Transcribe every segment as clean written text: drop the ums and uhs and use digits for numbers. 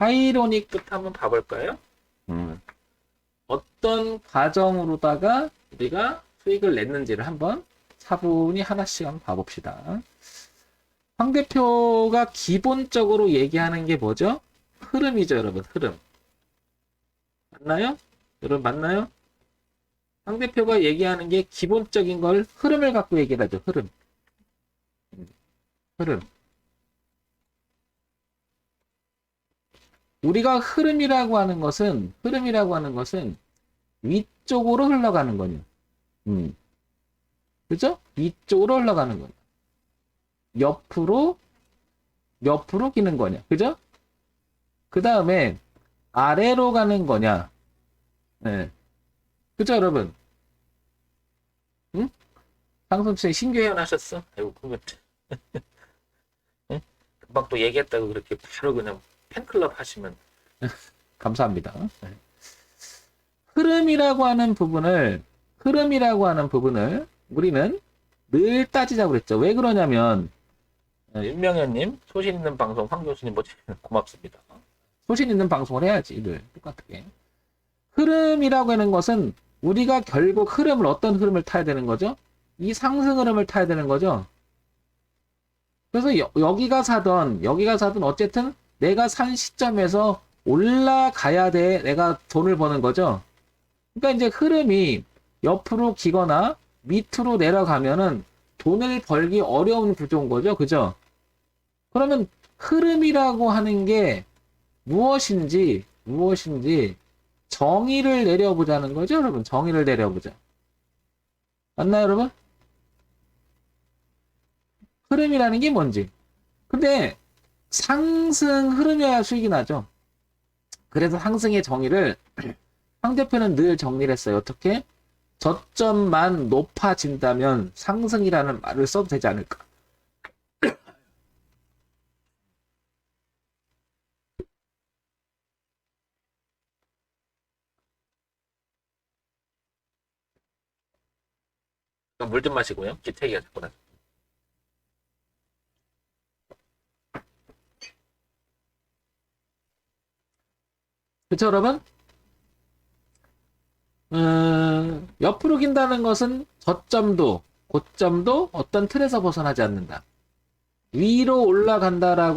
하이로닉부터 한번 봐볼까요? 어떤 과정으로다가 우리가 수익을 냈는지를 한번 차분히 하나씩 한번 봐봅시다. 황 대표가 기본적으로 얘기하는 게 뭐죠? 흐름이죠, 여러분. 흐름. 맞나요? 여러분 맞나요? 황 대표가 얘기하는 게 기본적인 걸 흐름을 갖고 얘기를 하죠. 흐름. 흐름. 우리가 흐름이라고 하는 것은 위쪽으로 흘러가는 거냐. 그죠? 위쪽으로 흘러가는 거냐. 옆으로 기는 거냐. 그죠? 그 다음에 아래로 가는 거냐. 네. 그죠, 여러분? 응? 방송국에 신규 회원하셨어? 아이고, 그거. 응? 금방 또 얘기했다고 그렇게 바로 그냥 팬클럽 하시면 감사합니다. 네. 흐름이라고 하는 부분을 우리는 늘 따지자고 그랬죠. 왜 그러냐면, 윤명현님, 소신 있는 방송, 황 교수님, 고맙습니다. 소신 있는 방송을 해야지, 늘. 똑같게. 흐름이라고 하는 것은 우리가 결국 어떤 흐름을 타야 되는 거죠? 이 상승 흐름을 타야 되는 거죠. 그래서 여기가 사든 어쨌든 내가 산 시점에서 올라가야 돼. 내가 돈을 버는 거죠. 그러니까 이제 흐름이 옆으로 기거나 밑으로 내려가면은 돈을 벌기 어려운 구조인 거죠. 그죠? 그러면 흐름이라고 하는 게 무엇인지 정의를 내려보자는 거죠, 여러분. 정의를 내려보자. 맞나요, 여러분? 흐름이라는 게 뭔지. 근데 상승 흐름이어야 수익이 나죠. 그래서 상승의 정의를 황 대표는 늘 정리를 했어요. 어떻게? 저점만 높아진다면 상승이라는 말을 써도 되지 않을까. 물 좀 마시고요. 기태기가 자꾸 나. 그쵸, 여러분? 옆으로 긴다는 것은 저점도, 고점도 어떤 틀에서 벗어나지 않는다. 위로 올라간다는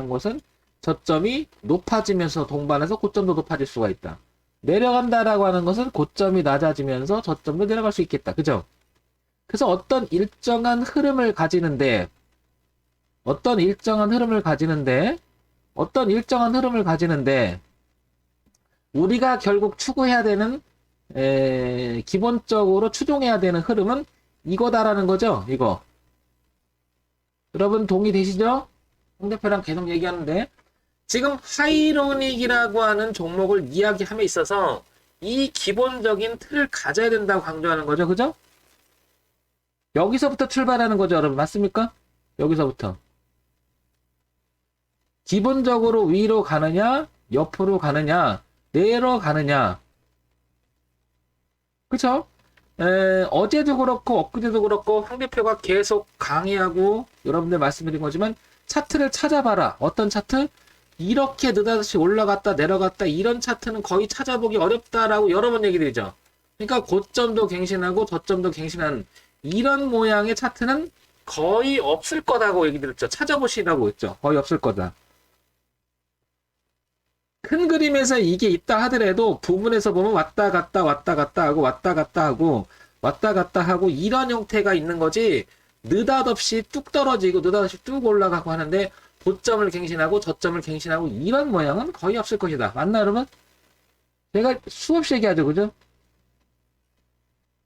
것은 저점이 높아지면서 동반해서 고점도 높아질 수가 있다. 내려간다라고 하는 것은 고점이 낮아지면서 저점도 내려갈 수 있겠다. 그죠? 그래서 어떤 일정한 흐름을 가지는데 우리가 결국 추구해야 되는 기본적으로 추종해야 되는 흐름은 이거다라는 거죠. 이거. 여러분 동의되시죠? 홍 대표랑 계속 얘기하는데 지금 하이로닉이라고 하는 종목을 이야기함에 있어서 이 기본적인 틀을 가져야 된다고 강조하는 거죠. 그죠? 여기서부터 출발하는 거죠, 여러분. 맞습니까? 여기서부터. 기본적으로 위로 가느냐, 옆으로 가느냐, 내려가느냐. 그쵸? 어제도 그렇고, 엊그제도 그렇고, 황 대표가 계속 강의하고, 여러분들 말씀드린 거지만, 차트를 찾아봐라. 어떤 차트? 이렇게 느닷없이 올라갔다, 내려갔다, 이런 차트는 거의 찾아보기 어렵다라고 여러 번 얘기 드리죠. 그러니까 고점도 갱신하고, 저점도 갱신한 이런 모양의 차트는 거의 없을 거다고 얘기 드렸죠. 찾아보시라고 했죠. 거의 없을 거다. 큰 그림에서 이게 있다 하더라도 부분에서 보면 왔다 갔다 하고 이런 형태가 있는 거지 느닷없이 뚝 떨어지고 느닷없이 뚝 올라가고 하는데 고점을 갱신하고 저점을 갱신하고 이런 모양은 거의 없을 것이다. 맞나 여러분? 제가 수없이 얘기하죠. 그죠?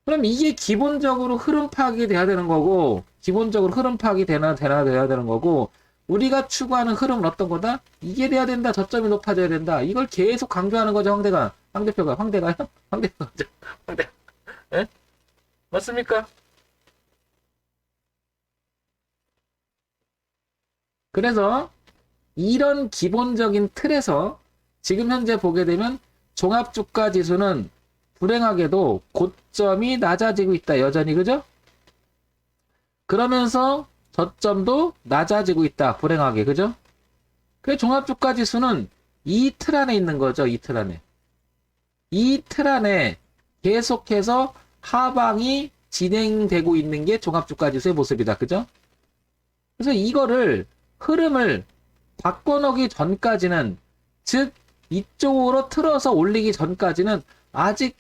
그럼 이게 기본적으로 흐름 파악이 돼야 되는 거고 돼야 되는 거고 우리가 추구하는 흐름은 어떤 거다? 이게 돼야 된다. 저점이 높아져야 된다. 이걸 계속 강조하는 거죠, 황 대표가요? 황대. 예? 맞습니까? 그래서 이런 기본적인 틀에서 지금 현재 보게 되면 종합주가 지수는 불행하게도 고점이 낮아지고 있다. 여전히. 그죠? 그러면서 저점도 낮아지고 있다. 불행하게. 그죠? 그 종합주가 지수는 이 틀 안에 있는 거죠. 이 틀 안에. 이 틀 안에 계속해서 하방이 진행되고 있는 게 종합주가 지수의 모습이다. 그죠? 그래서 이거를 흐름을 바꿔놓기 전까지는, 즉 이쪽으로 틀어서 올리기 전까지는 아직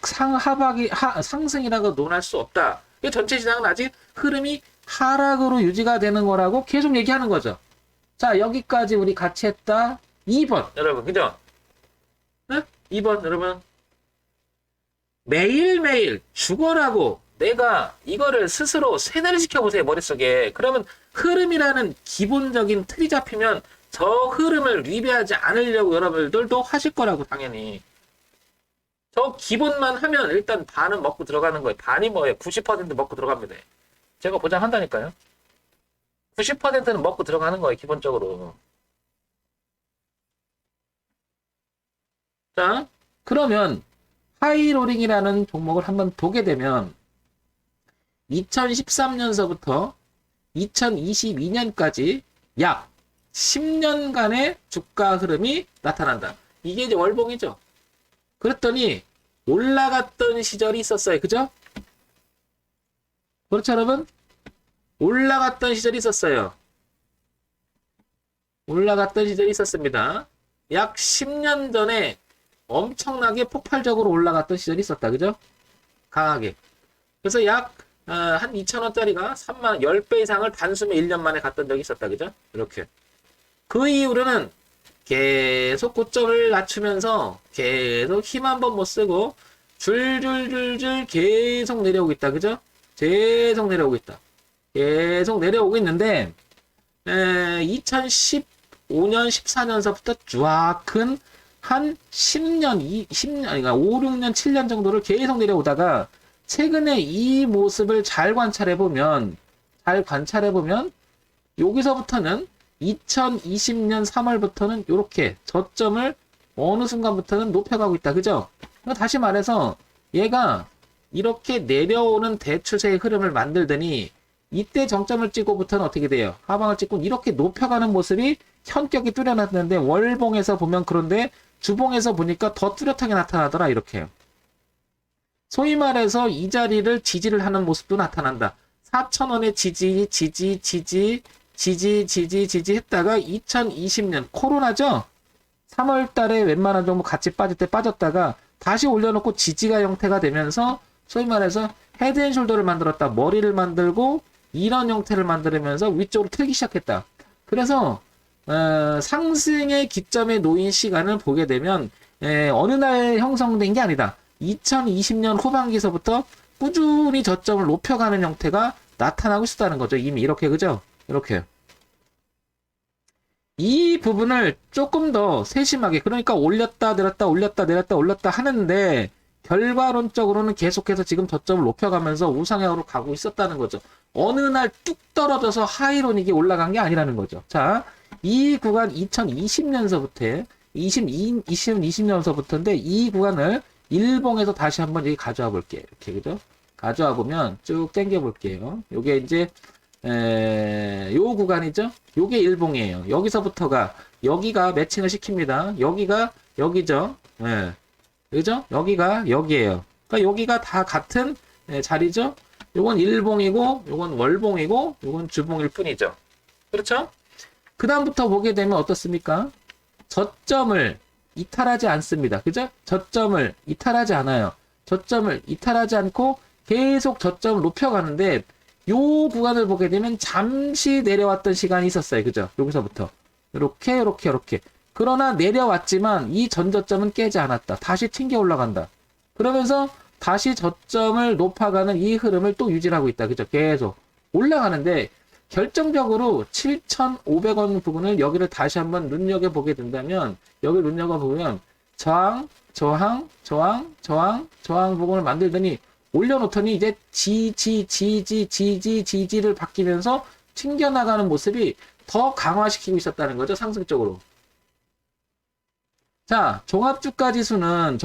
상승이라고 논할 수 없다. 이 전체 시장은 아직 흐름이 하락으로 유지가 되는 거라고 계속 얘기하는 거죠. 자, 여기까지 우리 같이 했다. 2번 여러분, 그죠? 네? 2번 여러분, 매일매일 죽어라고 내가 이거를 스스로 세뇌를 시켜보세요, 머릿속에. 그러면 흐름이라는 기본적인 틀이 잡히면 저 흐름을 위배하지 않으려고 여러분들도 하실 거라고, 당연히. 저 기본만 하면 일단 반은 먹고 들어가는 거예요. 반이 뭐예요? 90% 먹고 들어갑니다. 제가 보장한다니까요. 90%는 먹고 들어가는 거예요, 기본적으로. 자, 그러면 하이로링이라는 종목을 한번 보게 되면 2013년서부터 2022년까지 약 10년간의 주가 흐름이 나타난다. 이게 이제 월봉이죠. 그랬더니 올라갔던 시절이 있었어요. 그죠? 그렇죠, 여러분? 올라갔던 시절이 있었어요. 올라갔던 시절이 있었습니다. 약 10년 전에 엄청나게 폭발적으로 올라갔던 시절이 있었다. 그죠? 강하게. 그래서 약 한 2,000원짜리가 3만 10배 이상을 단숨에 1년 만에 갔던 적이 있었다. 그죠? 이렇게. 그 이후로는 계속 고점을 낮추면서 계속 힘 한 번 못 쓰고 줄줄줄줄 계속 내려오고 있다. 그죠? 계속 내려오고 있다. 계속 내려오고 있는데 2015년 14년서부터 쫙 큰 한 10년, 10년, 그러니까 5, 6년, 7년 정도를 계속 내려오다가 최근에 이 모습을 잘 관찰해보면 여기서부터는 2020년 3월부터는 이렇게 저점을 어느 순간부터는 높여가고 있다. 그죠? 다시 말해서 얘가 이렇게 내려오는 대추세의 흐름을 만들더니 이때 정점을 찍고부터는 어떻게 돼요? 하방을 찍고 이렇게 높여가는 모습이 현격히 뚜렷났는데, 월봉에서 보면 그런데 주봉에서 보니까 더 뚜렷하게 나타나더라. 이렇게. 소위 말해서 이 자리를 지지를 하는 모습도 나타난다. 4,000원의 지지 했다가 2020년 코로나죠? 3월 달에 웬만한 종목 같이 빠질 때 빠졌다가 다시 올려놓고 지지가 형태가 되면서 소위 말해서 헤드앤숄더를 만들었다. 머리를 만들고 이런 형태를 만들면서 위쪽으로 틀기 시작했다. 그래서 상승의 기점에 놓인 시간을 보게 되면 어느 날 형성된 게 아니다. 2020년 후반기서부터 꾸준히 저점을 높여가는 형태가 나타나고 있었다는 거죠. 이미 이렇게, 그죠? 이렇게. 이 부분을 조금 더 세심하게, 그러니까 올렸다 내렸다 올렸다 내렸다 올렸다 하는데 결과론적으로는 계속해서 지금 저점을 높여가면서 우상향으로 가고 있었다는 거죠. 어느 날 뚝 떨어져서 하이론 이게 올라간 게 아니라는 거죠. 자, 이 구간 2020년서부터 2020년서부터인데 이 구간을 일봉에서 다시 한번 여기 가져와 볼게요. 이렇게, 그죠? 가져와 보면 쭉 당겨 볼게요. 요게 이제 요 구간이죠? 요게 일봉이에요. 여기서부터가 여기가 매칭을 시킵니다. 여기가 여기죠? 예. 그죠? 여기가 여기에요. 그러니까 여기가 다 같은 자리죠? 요건 일봉이고 요건 월봉이고 요건 주봉일 뿐이죠. 그렇죠? 그 다음부터 보게 되면 어떻습니까? 저점을 이탈하지 않습니다. 그죠? 저점을 이탈하지 않아요. 저점을 이탈하지 않고 계속 저점을 높여가는데 요 구간을 보게 되면 잠시 내려왔던 시간이 있었어요. 그죠? 여기서부터 이렇게. 그러나 내려왔지만 이 전저점은 깨지 않았다. 다시 튕겨 올라간다. 그러면서 다시 저점을 높아가는 이 흐름을 또 유지하고 있다. 그죠? 계속 올라가는데 결정적으로 7,500원 부분을 여기를 다시 한번 눈여겨보게 된다면, 여기 눈여겨보면 저항 부분을 만들더니 올려놓더니 이제 지지를 바뀌면서 튕겨나가는 모습이 더 강화시키고 있었다는 거죠. 상승적으로. 자, 종합주가지수는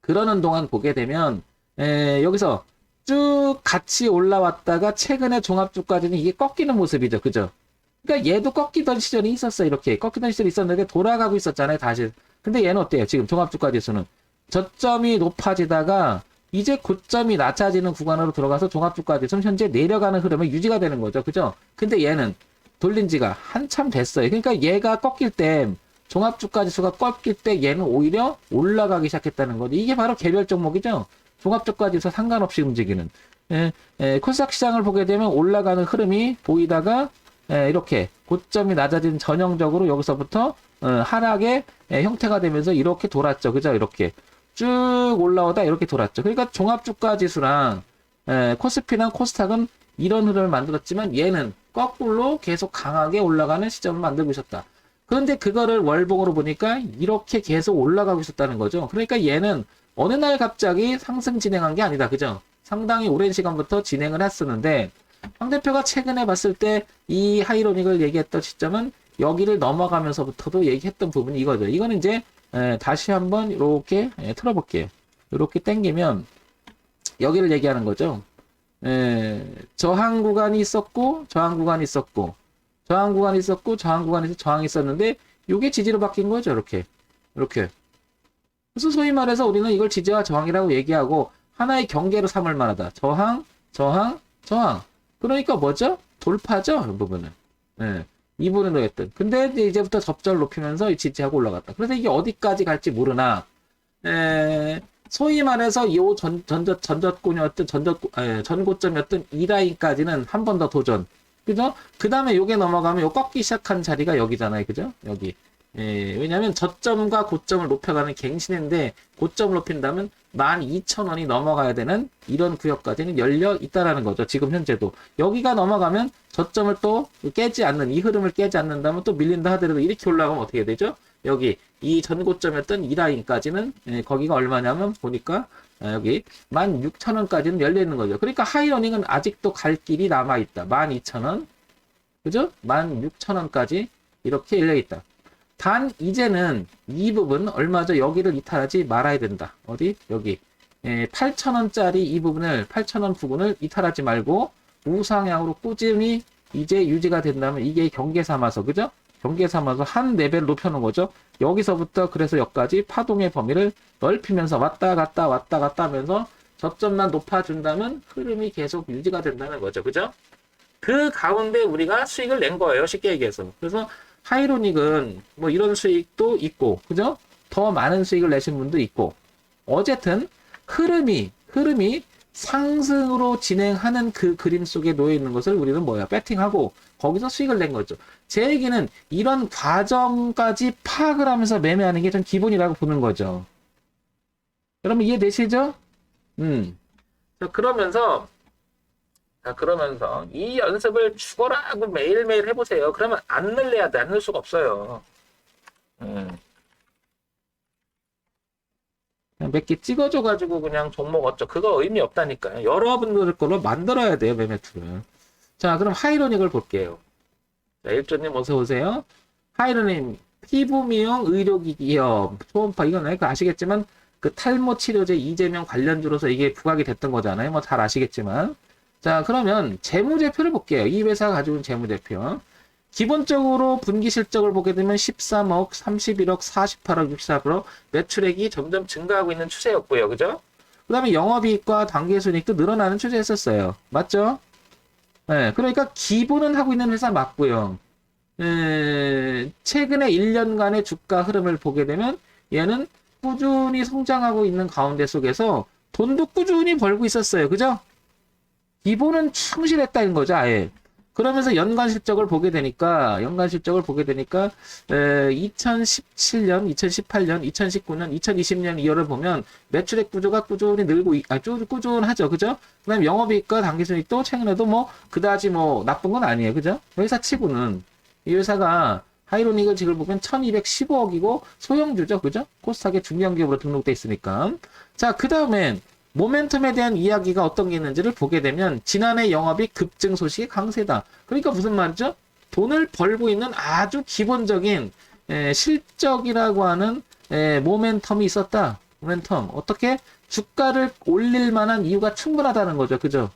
그러는 동안 보게 되면 여기서 쭉 같이 올라왔다가 최근에 종합주가지수는 이게 꺾이는 모습이죠. 그죠? 그러니까 얘도 꺾이던 시절이 있었어. 이렇게 꺾이던 시절이 있었는데 돌아가고 있었잖아요. 다시. 근데 얘는 어때요? 지금 종합주가지수는 저점이 높아지다가 이제 고점이 낮아지는 구간으로 들어가서 종합주가지수는 현재 내려가는 흐름이 유지가 되는 거죠. 그죠? 근데 얘는 돌린 지가 한참 됐어요. 그러니까 얘가 꺾일 때 종합주가지수가 꺾일 때 얘는 오히려 올라가기 시작했다는 거죠. 이게 바로 개별 종목이죠. 종합주가지수 상관없이 움직이는. 코스닥 시장을 보게 되면 올라가는 흐름이 보이다가 이렇게 고점이 낮아진 전형적으로 여기서부터 하락의 형태가 되면서 이렇게 돌았죠. 그죠? 이렇게 쭉 올라오다 이렇게 돌았죠. 그러니까 종합주가지수랑 코스피랑 코스닥은 이런 흐름을 만들었지만 얘는 거꾸로 계속 강하게 올라가는 시점을 만들고 있었다. 그런데 그거를 월봉으로 보니까 이렇게 계속 올라가고 있었다는 거죠. 그러니까 얘는 어느 날 갑자기 상승 진행한 게 아니다. 그죠? 상당히 오랜 시간부터 진행을 했었는데 황 대표가 최근에 봤을 때 이 하이로닉을 얘기했던 시점은 여기를 넘어가면서부터도 얘기했던 부분이 이거죠. 이거는 이제 다시 한번 이렇게 틀어볼게요. 이렇게 당기면 여기를 얘기하는 거죠. 저항 구간이 있었고 저항 구간이 있었고 저항 구간이 있었고 저항 구간에서 저항이 있었는데 이게 지지로 바뀐 거죠. 이렇게 그래서 소위 말해서 우리는 이걸 지지와 저항이라고 얘기하고 하나의 경계로 삼을 만하다. 저항, 저항, 저항. 그러니까 뭐죠? 돌파죠. 이 부분은. 이 부분으로 했던. 근데 이제부터 접전을 높이면서 지지하고 올라갔다. 그래서 이게 어디까지 갈지 모르나. 소위 말해서 이 전저권이었던 전고점이었던 이 라인까지는 한 번 더 도전. 그죠? 그 다음에 요게 넘어가면 요 꺾기 시작한 자리가 여기잖아요. 그죠? 여기. 왜냐면 저점과 고점을 높여가는 갱신인데 고점을 높인다면 12,000원이 넘어가야 되는 이런 구역까지는 열려 있다라는 거죠. 지금 현재도. 여기가 넘어가면 저점을 또 깨지 않는, 이 흐름을 깨지 않는다면 또 밀린다 하더라도 이렇게 올라가면 어떻게 되죠? 여기 이 전고점이었던 이 라인까지는 거기가 얼마냐면 보니까 여기 16,000원까지는 열려 있는 거죠. 그러니까 하이러닝은 아직도 갈 길이 남아 있다. 12,000원. 그죠? 16,000원까지 이렇게 열려 있다. 단 이제는 이 부분 얼마죠? 여기를 이탈하지 말아야 된다. 어디? 여기 8,000원짜리 이 부분을 8,000원 부분을 이탈하지 말고 우상향으로 꾸준히 이제 유지가 된다면 이게 경계 삼아서 그죠? 경계 삼아서 한 레벨 높여놓은 거죠. 여기서부터 그래서 여기까지 파동의 범위를 넓히면서 왔다 갔다 하면서 저점만 높아준다면 흐름이 계속 유지가 된다는 거죠. 그죠? 그 가운데 우리가 수익을 낸 거예요. 쉽게 얘기해서. 그래서 하이로닉은 뭐 이런 수익도 있고, 그죠? 더 많은 수익을 내신 분도 있고, 어쨌든 흐름이 상승으로 진행하는 그 그림 속에 놓여 있는 것을 우리는 뭐야? 배팅하고 거기서 수익을 낸 거죠. 제 얘기는 이런 과정까지 파악을 하면서 매매하는 게 좀 기본이라고 보는 거죠. 여러분 이해되시죠? 자, 그러면서 이 연습을 죽어라고 매일매일 해보세요. 그러면 안 늘려야 돼. 안 늘 수가 없어요. 그냥 몇 개 찍어줘가지고 그냥 종목 어쩌. 그거 의미 없다니까요. 여러분들 걸로 만들어야 돼요. 매매툴을. 자, 그럼 하이로닉을 볼게요. 자, 일조님 어서 오세요. 하이로닉 피부 미용 의료기기업 초음파 이건 아시겠지만 그 탈모 치료제 이재명 관련주로서 이게 부각이 됐던 거잖아요. 뭐 잘 아시겠지만. 자, 그러면 재무제표를 볼게요. 이 회사가 가지고 있는 재무제표. 기본적으로 분기 실적을 보게 되면 13억, 31억, 48억, 64%, 매출액이 점점 증가하고 있는 추세였고요. 그죠? 그 다음에 영업이익과 당기순이익도 늘어나는 추세였었어요. 맞죠? 네, 그러니까 기본은 하고 있는 회사 맞고요. 최근에 1년간의 주가 흐름을 보게 되면 얘는 꾸준히 성장하고 있는 가운데 속에서 돈도 꾸준히 벌고 있었어요. 그죠? 기본은 충실했다는 거죠, 아예. 그러면서 연간 실적을 보게 되니까 2017년, 2018년, 2019년, 2020년 2월을 보면 매출액 구조가 꾸준히 늘고, 꾸준하죠, 그죠? 그 다음에 영업이익과 당기순이익도 최근에도 뭐, 그다지 뭐, 나쁜 건 아니에요, 그죠? 회사 치고는. 이 회사가 하이로닉을 지금 보면 1215억이고, 소형주죠, 그죠? 코스닥의 중견기업으로 등록돼 있으니까. 자, 그 다음엔, 모멘텀에 대한 이야기가 어떤 게 있는지를 보게 되면 지난해 영업이익 급증 소식이 강세다. 그러니까 무슨 말이죠? 돈을 벌고 있는 아주 기본적인 실적이라고 하는 모멘텀이 있었다. 모멘텀. 어떻게? 주가를 올릴 만한 이유가 충분하다는 거죠. 그죠?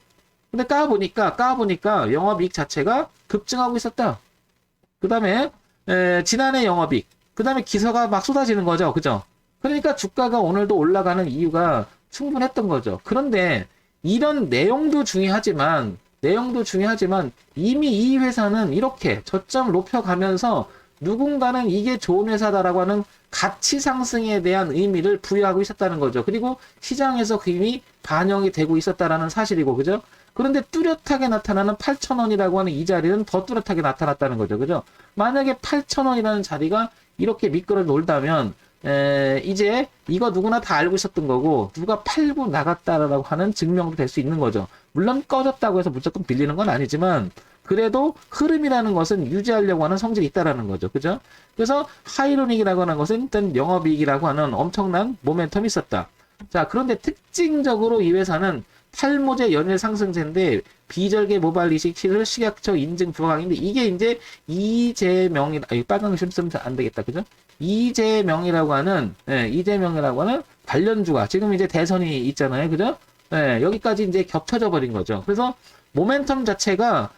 근데 까보니까 영업이익 자체가 급증하고 있었다. 그 다음에 지난해 영업이익, 그 다음에 기서가 막 쏟아지는 거죠. 그죠? 그러니까 주가가 오늘도 올라가는 이유가 충분했던 거죠. 그런데 이런 내용도 중요하지만 이미 이 회사는 이렇게 저점을 높여가면서 누군가는 이게 좋은 회사다라고 하는 가치 상승에 대한 의미를 부여하고 있었다는 거죠. 그리고 시장에서 이미 반영이 되고 있었다라는 사실이고, 그죠? 그런데 뚜렷하게 나타나는 8,000원이라고 하는 이 자리는 더 뚜렷하게 나타났다는 거죠. 그죠? 만약에 8,000원이라는 자리가 이렇게 미끄러 놀다면, 이제 이거 누구나 다 알고 있었던 거고, 누가 팔고 나갔다라고 하는 증명도 될 수 있는 거죠. 물론 꺼졌다고 해서 무조건 빌리는 건 아니지만, 그래도 흐름이라는 것은 유지하려고 하는 성질이 있다라는 거죠. 그죠? 그래서 하이로닉이라고 하는 것은 일단 영업이익이라고 하는 엄청난 모멘텀이 있었다. 자, 그런데 특징적으로 이 회사는 탈모제 연일 상승세인데 비절개 모발 이식 시를 식약처 인증 부강인데 이게 이제 이재명이라 빨간 글 쓰면 안 되겠다. 그죠? 이재명이라고 하는 관련주가 지금 이제 대선이 있잖아요. 그죠? 여기까지 이제 겹쳐져 버린 거죠. 그래서 모멘텀 자체가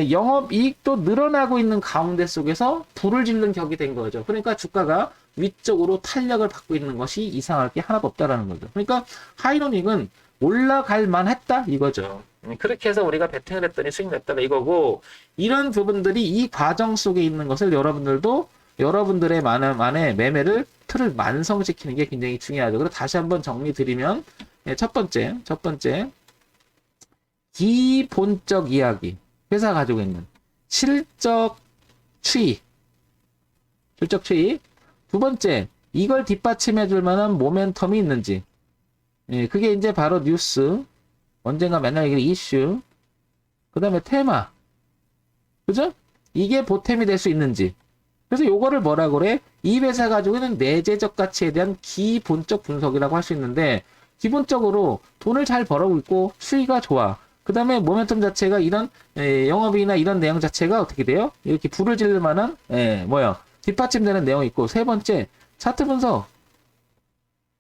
영업이익도 늘어나고 있는 가운데 속에서 불을 지른 격이 된 거죠. 그러니까 주가가 위쪽으로 탄력을 받고 있는 것이 이상할 게 하나도 없다라는 거죠. 그러니까 하이로닉은 올라갈 만했다 이거죠. 그렇게 해서 우리가 베팅을 했더니 수익 냈다 이거고, 이런 부분들이 이 과정 속에 있는 것을 여러분들도 여러분들의 만의 매매를 틀을 완성시키는 게 굉장히 중요하죠. 그래서 다시 한번 정리 드리면 첫 번째 기본적 이야기, 회사가 가지고 있는 실적 추이. 두 번째, 이걸 뒷받침해 줄 만한 모멘텀이 있는지. 그게 이제 바로 뉴스, 언젠가 맨날 얘기하는 이슈, 그 다음에 테마. 그죠? 이게 보탬이 될 수 있는지. 그래서 요거를 뭐라 그래? 이 회사 가지고 있는 내재적 가치에 대한 기본적 분석이라고 할 수 있는데, 기본적으로 돈을 잘 벌어오고 있고 수위가 좋아. 그 다음에 모멘텀 자체가 이런 영업이나 이런 내용 자체가 어떻게 돼요? 이렇게 불을 지를 만한 뒷받침되는 내용이 있고, 세 번째 차트 분석,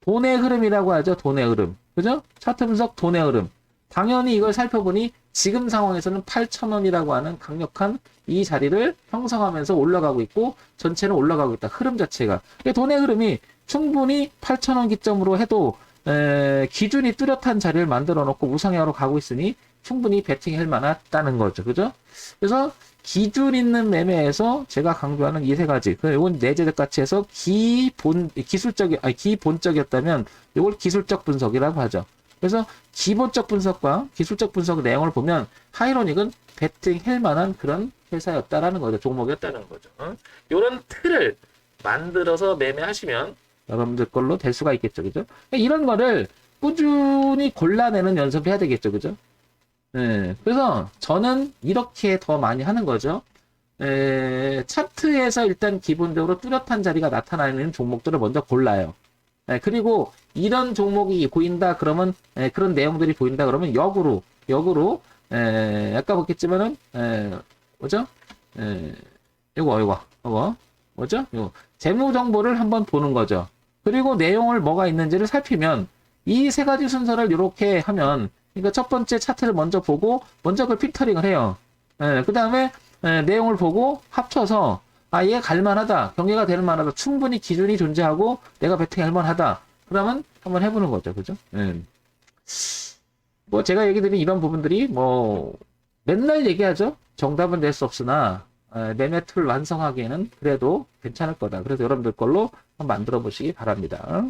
돈의 흐름이라고 하죠. 돈의 흐름, 그죠? 차트 분석, 돈의 흐름. 당연히 이걸 살펴보니 지금 상황에서는 8,000원이라고 하는 강력한 이 자리를 형성하면서 올라가고 있고 전체는 올라가고 있다. 흐름 자체가. 돈의 흐름이 충분히 8,000원 기점으로 해도 기준이 뚜렷한 자리를 만들어 놓고 우상향으로 가고 있으니 충분히 베팅할 만하다는 거죠. 그죠? 그래서 기준 있는 매매에서 제가 강조하는 이 세 가지. 이건 내재적 가치에서 기본적이었다면 이걸 기술적 분석이라고 하죠. 그래서 기본적 분석과 기술적 분석 내용을 보면 하이로닉은 베팅할 만한 그런 회사였다라는 거죠. 종목이었다는 거죠. 이런 틀을 만들어서 매매하시면 여러분들 걸로 될 수가 있겠죠. 그죠? 이런 거를 꾸준히 골라내는 연습을 해야 되겠죠. 그죠? 그래서 저는 이렇게 더 많이 하는 거죠. 차트에서 일단 기본적으로 뚜렷한 자리가 나타나는 종목들을 먼저 골라요. 그리고 이런 종목이 보인다 그러면 그런 내용들이 보인다 그러면 역으로 아까 봤겠지만은 뭐죠? 요거 뭐죠? 요 재무 정보를 한번 보는 거죠. 그리고 내용을 뭐가 있는지를 살피면 이 세 가지 순서를 이렇게 하면, 그러니까 첫 번째 차트를 먼저 보고 먼저 그걸 필터링을 해요. 그 다음에 내용을 보고 합쳐서 얘가 갈만하다, 경계가 될 만하다, 충분히 기준이 존재하고 내가 베팅할 만하다. 그러면 한번 해보는 거죠, 그죠? 뭐 제가 얘기 드린 이런 부분들이 뭐 맨날 얘기하죠. 정답은 낼 수 없으나 매매 툴 완성하기에는 그래도 괜찮을 거다. 그래서 여러분들 걸로 한번 만들어 보시기 바랍니다.